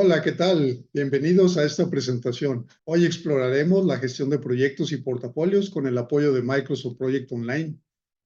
Hola, ¿qué tal? Bienvenidos a esta presentación. Hoy exploraremos la gestión de proyectos y portafolios con el apoyo de Microsoft Project Online.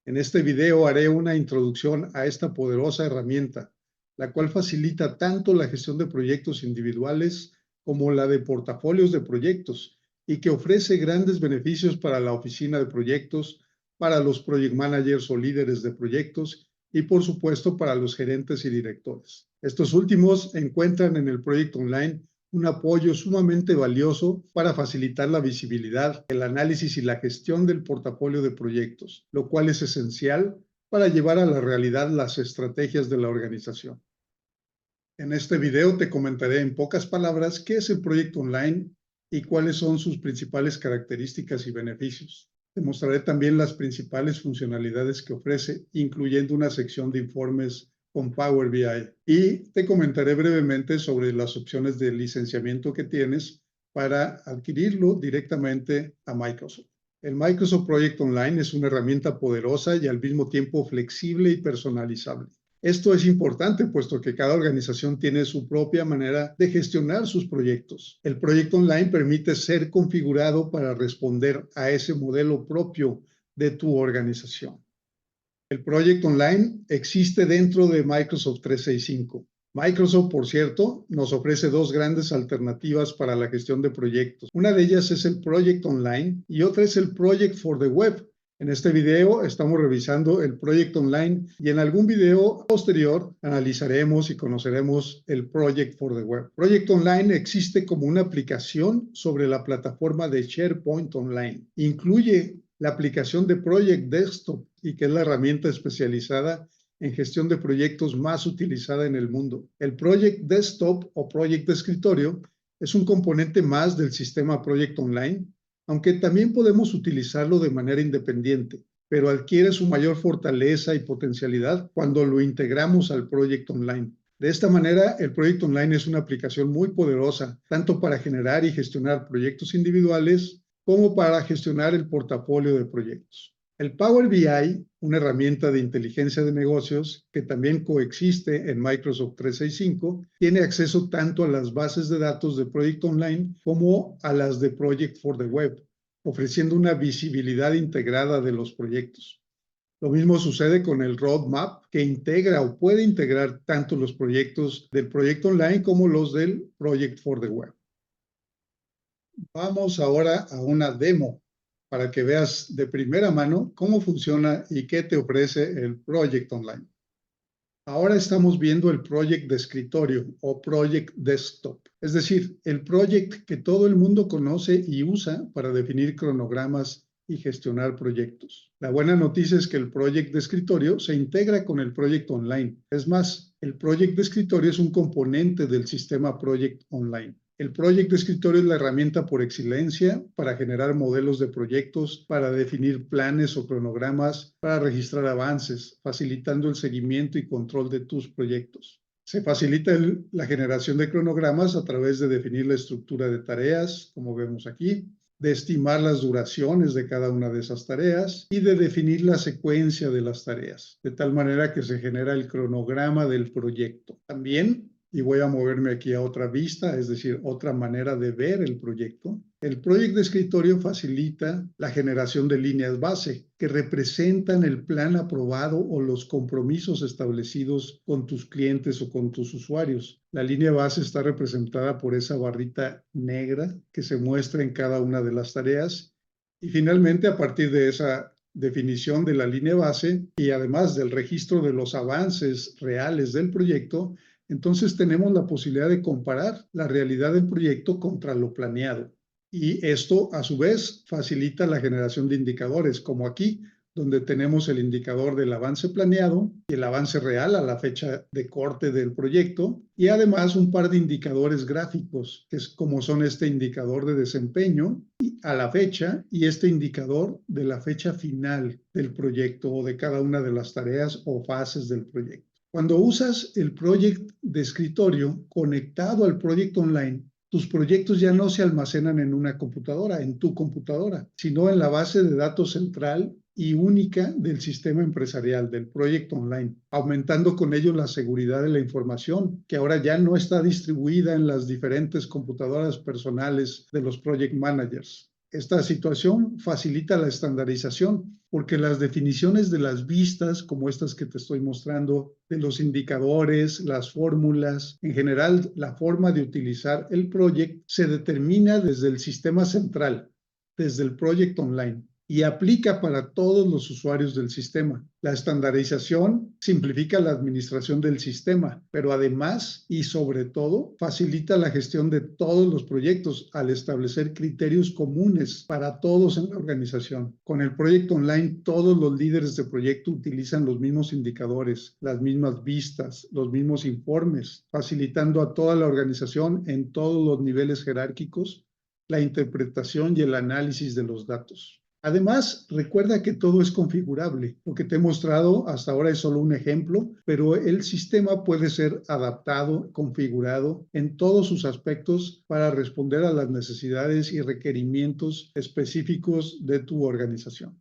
En este video haré una introducción a esta poderosa herramienta, la cual facilita tanto la gestión de proyectos individuales como la de portafolios de proyectos y que ofrece grandes beneficios para la oficina de proyectos, para los project managers o líderes de proyectos y por supuesto para los gerentes y directores. Estos últimos encuentran en el Proyecto Online un apoyo sumamente valioso para facilitar la visibilidad, el análisis y la gestión del portafolio de proyectos, lo cual es esencial para llevar a la realidad las estrategias de la organización. En este video te comentaré en pocas palabras qué es el Proyecto Online y cuáles son sus principales características y beneficios. Te mostraré también las principales funcionalidades que ofrece, incluyendo una sección de informes con Power BI. Y te comentaré brevemente sobre las opciones de licenciamiento que tienes para adquirirlo directamente a Microsoft. El Microsoft Project Online es una herramienta poderosa y al mismo tiempo flexible y personalizable. Esto es importante, puesto que cada organización tiene su propia manera de gestionar sus proyectos. El proyecto online permite ser configurado para responder a ese modelo propio de tu organización. El proyecto online existe dentro de Microsoft 365. Microsoft, por cierto, nos ofrece dos grandes alternativas para la gestión de proyectos. Una de ellas es el Project Online y otra es el Project for the Web. En este video estamos revisando el Project Online y en algún video posterior analizaremos y conoceremos el Project for the Web. Project Online existe como una aplicación sobre la plataforma de SharePoint Online. Incluye la aplicación de Project Desktop y que es la herramienta especializada en gestión de proyectos más utilizada en el mundo. El Project Desktop o Project de escritorio es un componente más del sistema Project Online, aunque también podemos utilizarlo de manera independiente, pero adquiere su mayor fortaleza y potencialidad cuando lo integramos al Project Online. De esta manera, el Project Online es una aplicación muy poderosa, tanto para generar y gestionar proyectos individuales como para gestionar el portafolio de proyectos. El Power BI, una herramienta de inteligencia de negocios que también coexiste en Microsoft 365, tiene acceso tanto a las bases de datos de Project Online como a las de Project for the Web, ofreciendo una visibilidad integrada de los proyectos. Lo mismo sucede con el Roadmap, que integra o puede integrar tanto los proyectos del Proyecto Online como los del Project for the Web. Vamos ahora a una demo para que veas de primera mano cómo funciona y qué te ofrece el Project Online. Ahora estamos viendo el Project de escritorio o Project Desktop, es decir, el Project que todo el mundo conoce y usa para definir cronogramas y gestionar proyectos. La buena noticia es que el Project de escritorio se integra con el Project Online. Es más, el Project de escritorio es un componente del sistema Project Online. El Project de escritorio es la herramienta por excelencia para generar modelos de proyectos, para definir planes o cronogramas, para registrar avances, facilitando el seguimiento y control de tus proyectos. Se facilita la generación de cronogramas a través de definir la estructura de tareas, como vemos aquí, de estimar las duraciones de cada una de esas tareas y de definir la secuencia de las tareas, de tal manera que se genera el cronograma del proyecto. También, y voy a moverme aquí a otra vista, es decir, otra manera de ver el proyecto, el Project de escritorio facilita la generación de líneas base que representan el plan aprobado o los compromisos establecidos con tus clientes o con tus usuarios. La línea base está representada por esa barrita negra que se muestra en cada una de las tareas. Y finalmente, a partir de esa definición de la línea base y además del registro de los avances reales del proyecto, entonces tenemos la posibilidad de comparar la realidad del proyecto contra lo planeado. Y esto, a su vez, facilita la generación de indicadores, como aquí, donde tenemos el indicador del avance planeado y el avance real a la fecha de corte del proyecto, y además un par de indicadores gráficos, que es como son este indicador de desempeño a la fecha y este indicador de la fecha final del proyecto o de cada una de las tareas o fases del proyecto. Cuando usas el Project de escritorio conectado al Project Online, tus proyectos ya no se almacenan en una computadora, en tu computadora, sino en la base de datos central y única del sistema empresarial, del proyecto online, aumentando con ello la seguridad de la información, que ahora ya no está distribuida en las diferentes computadoras personales de los project managers. Esta situación facilita la estandarización porque las definiciones de las vistas, como estas que te estoy mostrando, de los indicadores, las fórmulas, en general la forma de utilizar el project se determina desde el sistema central, desde el project online, y aplica para todos los usuarios del sistema. La estandarización simplifica la administración del sistema, pero además y sobre todo facilita la gestión de todos los proyectos al establecer criterios comunes para todos en la organización. Con el proyecto online, todos los líderes de proyecto utilizan los mismos indicadores, las mismas vistas, los mismos informes, facilitando a toda la organización en todos los niveles jerárquicos la interpretación y el análisis de los datos. Además, recuerda que todo es configurable. Lo que te he mostrado hasta ahora es solo un ejemplo, pero el sistema puede ser adaptado, configurado en todos sus aspectos para responder a las necesidades y requerimientos específicos de tu organización.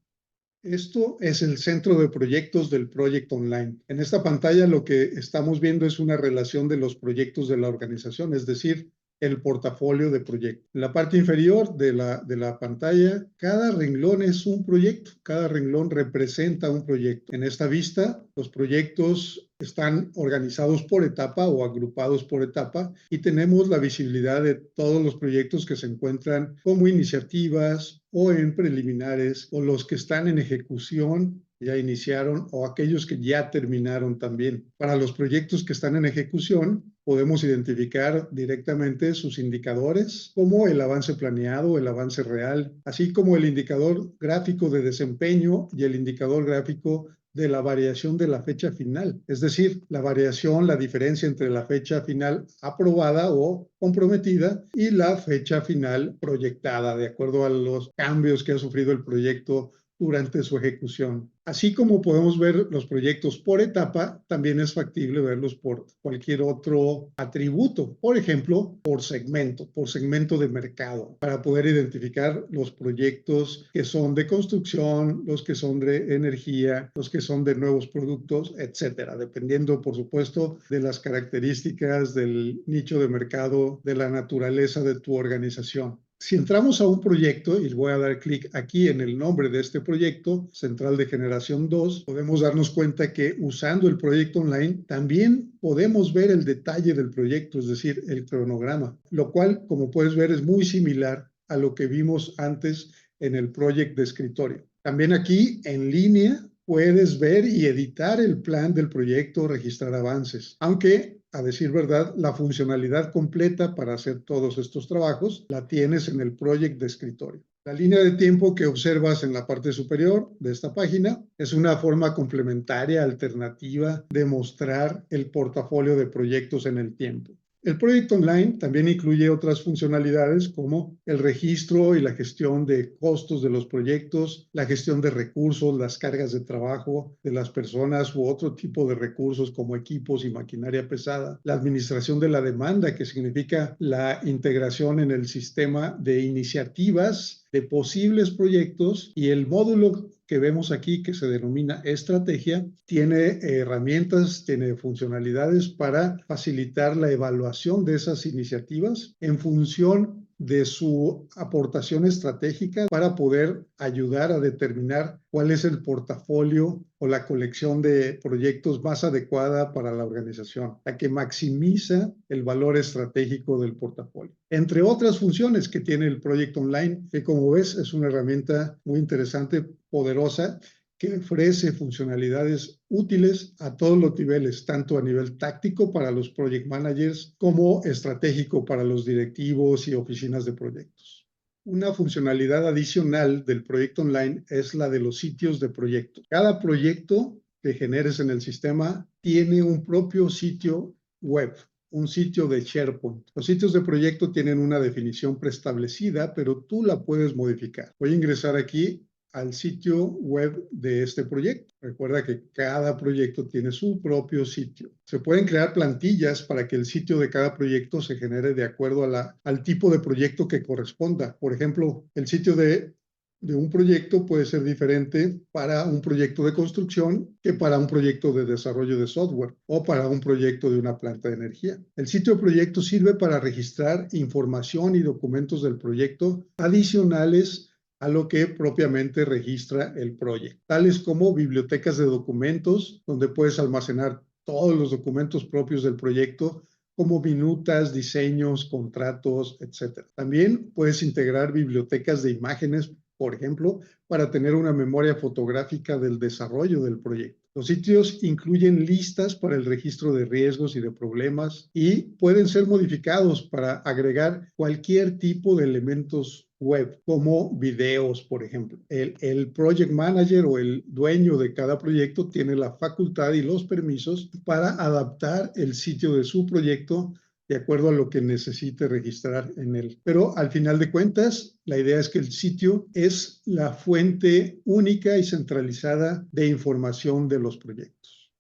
Esto es el centro de proyectos del Project Online. En esta pantalla lo que estamos viendo es una relación de los proyectos de la organización, es decir, el portafolio de proyectos. En la parte inferior de la pantalla, cada renglón es un proyecto, cada renglón representa un proyecto. En esta vista, los proyectos están organizados por etapa o agrupados por etapa y tenemos la visibilidad de todos los proyectos que se encuentran como iniciativas o en preliminares o los que están en ejecución, ya iniciaron, o aquellos que ya terminaron también. Para los proyectos que están en ejecución, podemos identificar directamente sus indicadores, como el avance planeado, el avance real, así como el indicador gráfico de desempeño y el indicador gráfico de la variación de la fecha final, es decir, la variación, la diferencia entre la fecha final aprobada o comprometida y la fecha final proyectada, de acuerdo a los cambios que ha sufrido el proyecto durante su ejecución. Así como podemos ver los proyectos por etapa, también es factible verlos por cualquier otro atributo, por ejemplo, por segmento de mercado, para poder identificar los proyectos que son de construcción, los que son de energía, los que son de nuevos productos, etcétera, dependiendo, por supuesto, de las características del nicho de mercado, de la naturaleza de tu organización. Si entramos a un proyecto, y voy a dar clic aquí en el nombre de este proyecto, Central de Generación 2, podemos darnos cuenta que usando el proyecto online también podemos ver el detalle del proyecto, es decir, el cronograma, lo cual, como puedes ver, es muy similar a lo que vimos antes en el proyecto de escritorio. También aquí, en línea, puedes ver y editar el plan del proyecto, registrar avances, aunque a decir verdad, la funcionalidad completa para hacer todos estos trabajos la tienes en el proyecto de escritorio. La línea de tiempo que observas en la parte superior de esta página es una forma complementaria, alternativa de mostrar el portafolio de proyectos en el tiempo. El proyecto online también incluye otras funcionalidades como el registro y la gestión de costos de los proyectos, la gestión de recursos, las cargas de trabajo de las personas u otro tipo de recursos como equipos y maquinaria pesada, la administración de la demanda, que significa la integración en el sistema de iniciativas de posibles proyectos, y el módulo que vemos aquí, que se denomina estrategia, tiene herramientas, tiene funcionalidades para facilitar la evaluación de esas iniciativas en función de su aportación estratégica para poder ayudar a determinar cuál es el portafolio o la colección de proyectos más adecuada para la organización, la que maximiza el valor estratégico del portafolio. Entre otras funciones que tiene el proyecto online, que como ves es una herramienta muy interesante, poderosa, que ofrece funcionalidades útiles a todos los niveles, tanto a nivel táctico para los project managers como estratégico para los directivos y oficinas de proyectos. Una funcionalidad adicional del proyecto online es la de los sitios de proyecto. Cada proyecto que generes en el sistema tiene un propio sitio web, un sitio de SharePoint. Los sitios de proyecto tienen una definición preestablecida, pero tú la puedes modificar. Voy a ingresar aquí al sitio web de este proyecto. Recuerda que cada proyecto tiene su propio sitio. Se pueden crear plantillas para que el sitio de cada proyecto se genere de acuerdo al tipo de proyecto que corresponda. Por ejemplo, el sitio de un proyecto puede ser diferente para un proyecto de construcción que para un proyecto de desarrollo de software o para un proyecto de una planta de energía. El sitio de proyecto sirve para registrar información y documentos del proyecto adicionales a lo que propiamente registra el proyecto, tales como bibliotecas de documentos, donde puedes almacenar todos los documentos propios del proyecto, como minutas, diseños, contratos, etc. También puedes integrar bibliotecas de imágenes, por ejemplo, para tener una memoria fotográfica del desarrollo del proyecto. Los sitios incluyen listas para el registro de riesgos y de problemas y pueden ser modificados para agregar cualquier tipo de elementos web, como videos, por ejemplo. El project manager o el dueño de cada proyecto tiene la facultad y los permisos para adaptar el sitio de su proyecto de acuerdo a lo que necesite registrar en él. Pero al final de cuentas, la idea es que el sitio es la fuente única y centralizada de información de los proyectos.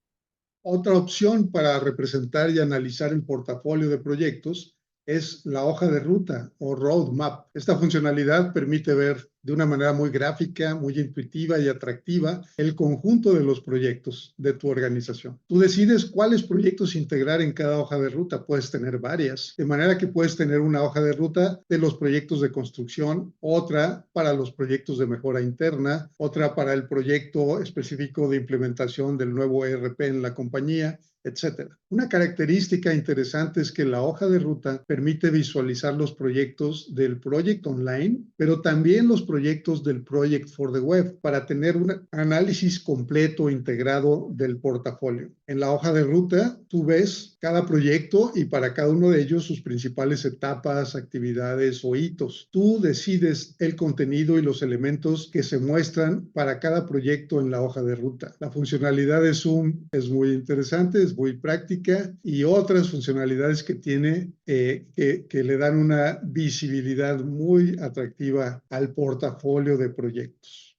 Otra opción para representar y analizar el portafolio de proyectos es la hoja de ruta o roadmap. Esta funcionalidad permite ver de una manera muy gráfica, muy intuitiva y atractiva el conjunto de los proyectos de tu organización. Tú decides cuáles proyectos integrar en cada hoja de ruta. Puedes tener varias, de manera que puedes tener una hoja de ruta de los proyectos de construcción, otra para los proyectos de mejora interna, otra para el proyecto específico de implementación del nuevo ERP en la compañía, etcétera. Una característica interesante es que la hoja de ruta permite visualizar los proyectos del Project Online, pero también los proyectos del Project for the Web para tener un análisis completo integrado del portafolio. En la hoja de ruta, tú ves cada proyecto y para cada uno de ellos sus principales etapas, actividades o hitos. Tú decides el contenido y los elementos que se muestran para cada proyecto en la hoja de ruta. La funcionalidad de Zoom es muy interesante, es muy práctica y otras funcionalidades que tiene que le dan una visibilidad muy atractiva al portafolio de proyectos.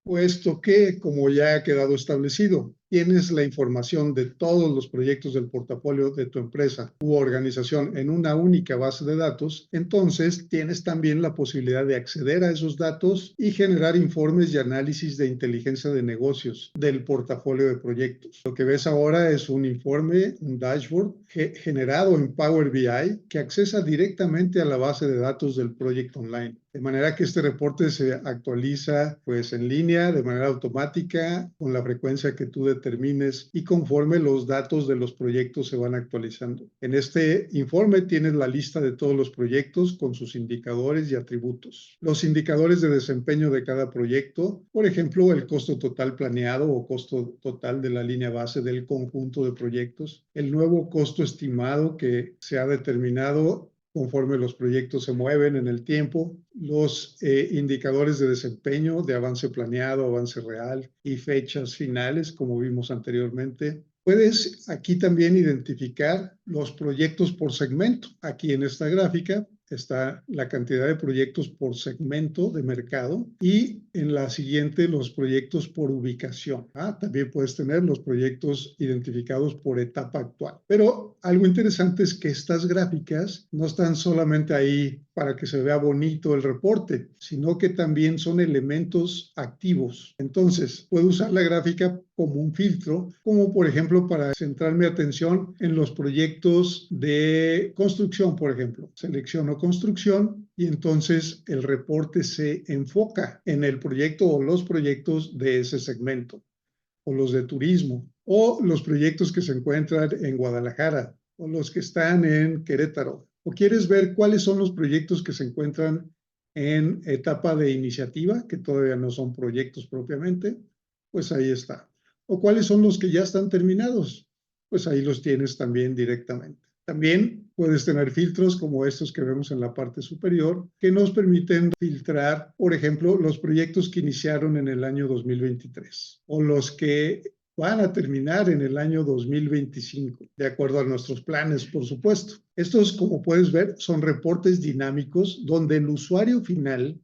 Puesto que, como ya ha quedado establecido, tienes la información de todos los proyectos del portafolio de tu empresa u organización en una única base de datos, entonces tienes también la posibilidad de acceder a esos datos y generar informes y análisis de inteligencia de negocios del portafolio de proyectos. Lo que ves ahora es un informe, un dashboard generado en Power BI que accesa directamente a la base de datos del Project Online. De manera que este reporte se actualiza pues en línea, de manera automática, con la frecuencia que tú determines y conforme los datos de los proyectos se van actualizando. En este informe tienes la lista de todos los proyectos con sus indicadores y atributos. Los indicadores de desempeño de cada proyecto, por ejemplo, el costo total planeado o costo total de la línea base del conjunto de proyectos, el nuevo costo estimado que se ha determinado conforme los proyectos se mueven en el tiempo, los indicadores de desempeño, de avance planeado, avance real y fechas finales, como vimos anteriormente. Puedes aquí también identificar los proyectos por segmento. Aquí en esta gráfica está la cantidad de proyectos por segmento de mercado y en la siguiente los proyectos por ubicación. También puedes tener los proyectos identificados por etapa actual. Pero algo interesante es que estas gráficas no están solamente ahí para que se vea bonito el reporte, sino que también son elementos activos. Entonces, puedo usar la gráfica como un filtro, como por ejemplo para centrar mi atención en los proyectos de construcción, por ejemplo. Selecciono construcción y entonces el reporte se enfoca en el proyecto o los proyectos de ese segmento, o los de turismo, o los proyectos que se encuentran en Guadalajara, o los que están en Querétaro. ¿O quieres ver cuáles son los proyectos que se encuentran en etapa de iniciativa, que todavía no son proyectos propiamente? Pues ahí está. ¿O cuáles son los que ya están terminados? Pues ahí los tienes también directamente. También puedes tener filtros como estos que vemos en la parte superior, que nos permiten filtrar, por ejemplo, los proyectos que iniciaron en el año 2023 o los que van a terminar en el año 2025, de acuerdo a nuestros planes, por supuesto. Estos, como puedes ver, son reportes dinámicos donde el usuario final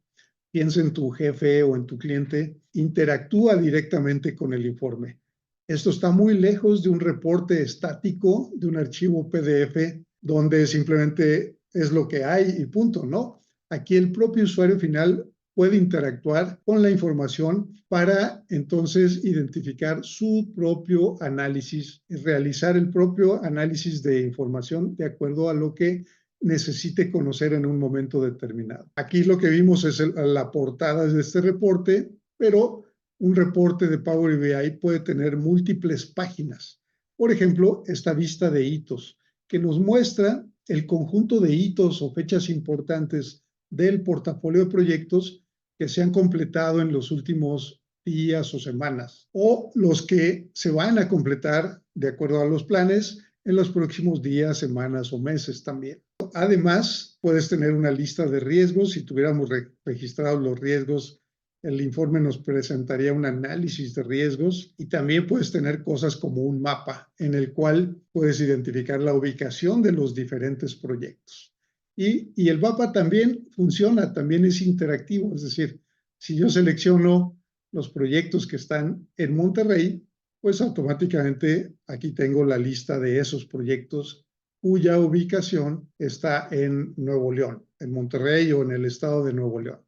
piensa en tu jefe o en tu cliente, interactúa directamente con el informe. Esto está muy lejos de un reporte estático, de un archivo PDF, donde simplemente es lo que hay y punto, ¿no? Aquí el propio usuario final puede interactuar con la información para entonces identificar su propio análisis y realizar el propio análisis de información de acuerdo a lo que necesite conocer en un momento determinado. Aquí lo que vimos es la portada de este reporte, pero un reporte de Power BI puede tener múltiples páginas. Por ejemplo, esta vista de hitos, que nos muestra el conjunto de hitos o fechas importantes del portafolio de proyectos que se han completado en los últimos días o semanas, o los que se van a completar de acuerdo a los planes en los próximos días, semanas o meses también. Además, puedes tener una lista de riesgos. Si tuviéramos registrados los riesgos, el informe nos presentaría un análisis de riesgos, y también puedes tener cosas como un mapa en el cual puedes identificar la ubicación de los diferentes proyectos. Y el mapa también funciona, también es interactivo, es decir, si yo selecciono los proyectos que están en Monterrey, pues automáticamente aquí tengo la lista de esos proyectos cuya ubicación está en Nuevo León, en Monterrey o en el estado de Nuevo León.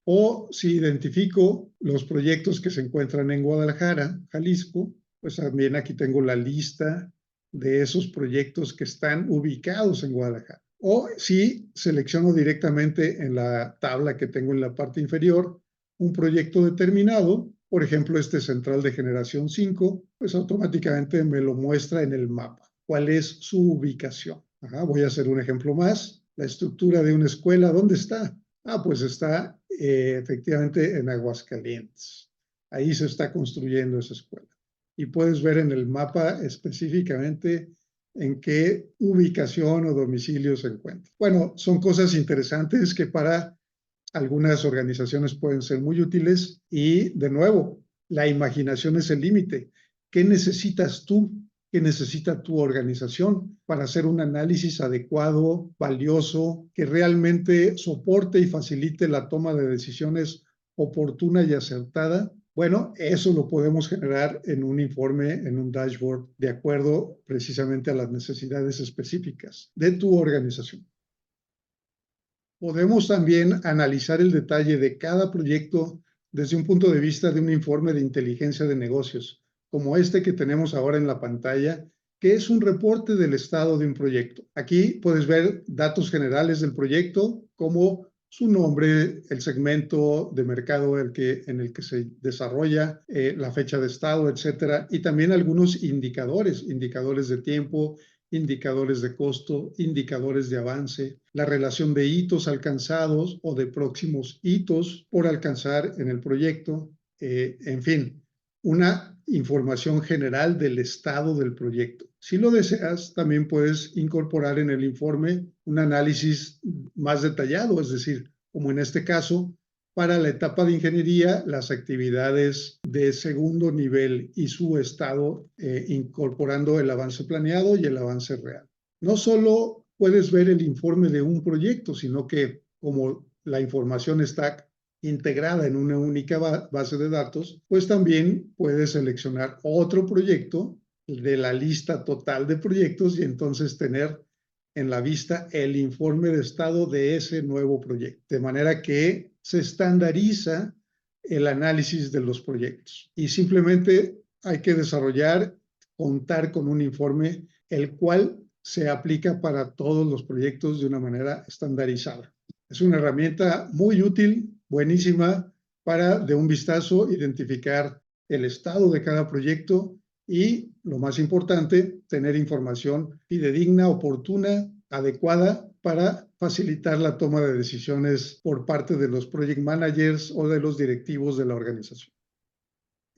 O si identifico los proyectos que se encuentran en Guadalajara, Jalisco, pues también aquí tengo la lista de esos proyectos que están ubicados en Guadalajara. O si selecciono directamente en la tabla que tengo en la parte inferior un proyecto determinado, por ejemplo, este central de generación 5, pues automáticamente me lo muestra en el mapa. ¿Cuál es su ubicación? Voy a hacer un ejemplo más. La estructura de una escuela, ¿dónde está? Pues está efectivamente en Aguascalientes. Ahí se está construyendo esa escuela. Y puedes ver en el mapa específicamente en qué ubicación o domicilio se encuentra. Bueno, son cosas interesantes que para algunas organizaciones pueden ser muy útiles, y de nuevo, la imaginación es el límite. ¿Qué necesitas tú? ¿Qué necesita tu organización para hacer un análisis adecuado, valioso, que realmente soporte y facilite la toma de decisiones oportuna y acertada? Bueno, eso lo podemos generar en un informe, en un dashboard, de acuerdo precisamente a las necesidades específicas de tu organización. Podemos también analizar el detalle de cada proyecto desde un punto de vista de un informe de inteligencia de negocios, como este que tenemos ahora en la pantalla, que es un reporte del estado de un proyecto. Aquí puedes ver datos generales del proyecto, como su nombre, el segmento de mercado en el que se desarrolla, la fecha de estado, etcétera, y también algunos indicadores de tiempo, indicadores de costo, indicadores de avance, la relación de hitos alcanzados o de próximos hitos por alcanzar en el proyecto, en fin, una información general del estado del proyecto. Si lo deseas, también puedes incorporar en el informe un análisis más detallado, es decir, como en este caso, para la etapa de ingeniería, las actividades de segundo nivel y su estado, incorporando el avance planeado y el avance real. No solo puedes ver el informe de un proyecto, sino que como la información está integrada en una única base de datos, pues también puedes seleccionar otro proyecto de la lista total de proyectos y entonces tener en la vista el informe de estado de ese nuevo proyecto, de manera que se estandariza el análisis de los proyectos. Y simplemente hay que contar con un informe el cual se aplica para todos los proyectos de una manera estandarizada. Es una herramienta muy útil, buenísima, para de un vistazo identificar el estado de cada proyecto y, lo más importante, tener información fidedigna, oportuna, adecuada para facilitar la toma de decisiones por parte de los project managers o de los directivos de la organización.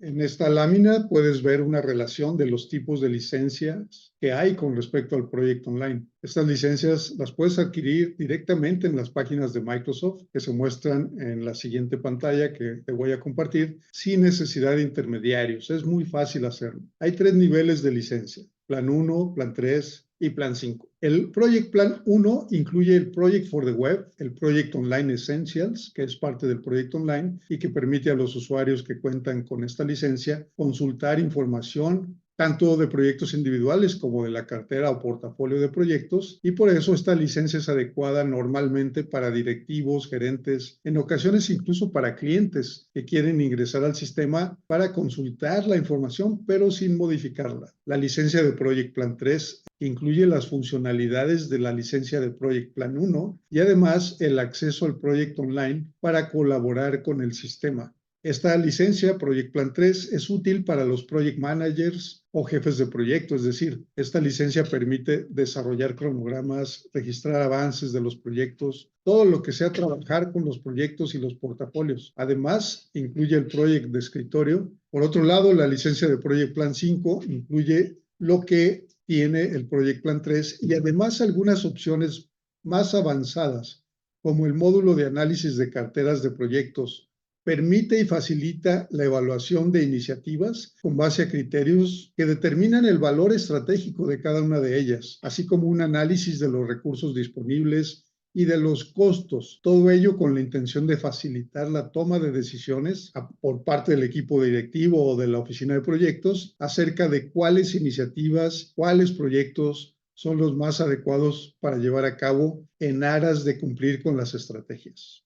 En esta lámina puedes ver una relación de los tipos de licencias que hay con respecto al proyecto online. Estas licencias las puedes adquirir directamente en las páginas de Microsoft, que se muestran en la siguiente pantalla que te voy a compartir, sin necesidad de intermediarios. Es muy fácil hacerlo. Hay 3 niveles de licencia: Plan 1, Plan 3 y Plan 5. El Project Plan 1 incluye el Project for the Web, el Project Online Essentials, que es parte del proyecto online y que permite a los usuarios que cuentan con esta licencia consultar información tanto de proyectos individuales como de la cartera o portafolio de proyectos, y por eso esta licencia es adecuada normalmente para directivos, gerentes, en ocasiones incluso para clientes que quieren ingresar al sistema para consultar la información, pero sin modificarla. La licencia de Project Plan 3 incluye las funcionalidades de la licencia de Project Plan 1 y además el acceso al proyecto online para colaborar con el sistema. Esta licencia, Project Plan 3, es útil para los project managers o jefes de proyecto, es decir, esta licencia permite desarrollar cronogramas, registrar avances de los proyectos, todo lo que sea trabajar con los proyectos y los portafolios. Además, incluye el Project de escritorio. Por otro lado, la licencia de Project Plan 5 incluye lo que tiene el Project Plan 3 y además algunas opciones más avanzadas, como el módulo de análisis de carteras de proyectos. Permite y facilita la evaluación de iniciativas con base a criterios que determinan el valor estratégico de cada una de ellas, así como un análisis de los recursos disponibles y de los costos, todo ello con la intención de facilitar la toma de decisiones por parte del equipo directivo o de la oficina de proyectos acerca de cuáles iniciativas, cuáles proyectos son los más adecuados para llevar a cabo en aras de cumplir con las estrategias.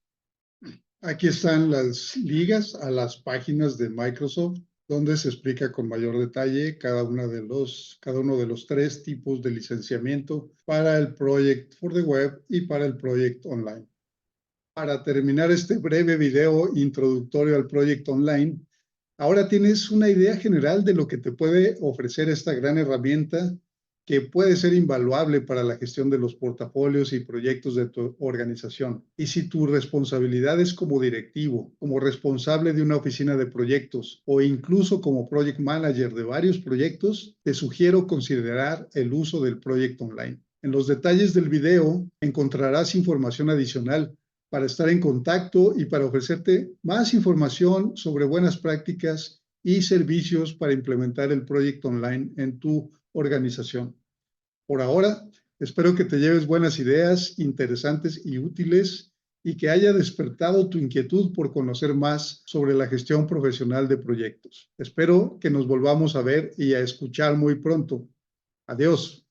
Aquí están las ligas a las páginas de Microsoft, donde se explica con mayor detalle cada uno de los 3 tipos de licenciamiento para el Project for the Web y para el Project Online. Para terminar este breve video introductorio al Project Online, ahora tienes una idea general de lo que te puede ofrecer esta gran herramienta que puede ser invaluable para la gestión de los portafolios y proyectos de tu organización. Y si tu responsabilidad es como directivo, como responsable de una oficina de proyectos o incluso como project manager de varios proyectos, te sugiero considerar el uso del Project Online. En los detalles del video encontrarás información adicional para estar en contacto y para ofrecerte más información sobre buenas prácticas y servicios para implementar el Project Online en tu organización. Por ahora, espero que te lleves buenas ideas, interesantes y útiles, y que haya despertado tu inquietud por conocer más sobre la gestión profesional de proyectos. Espero que nos volvamos a ver y a escuchar muy pronto. Adiós.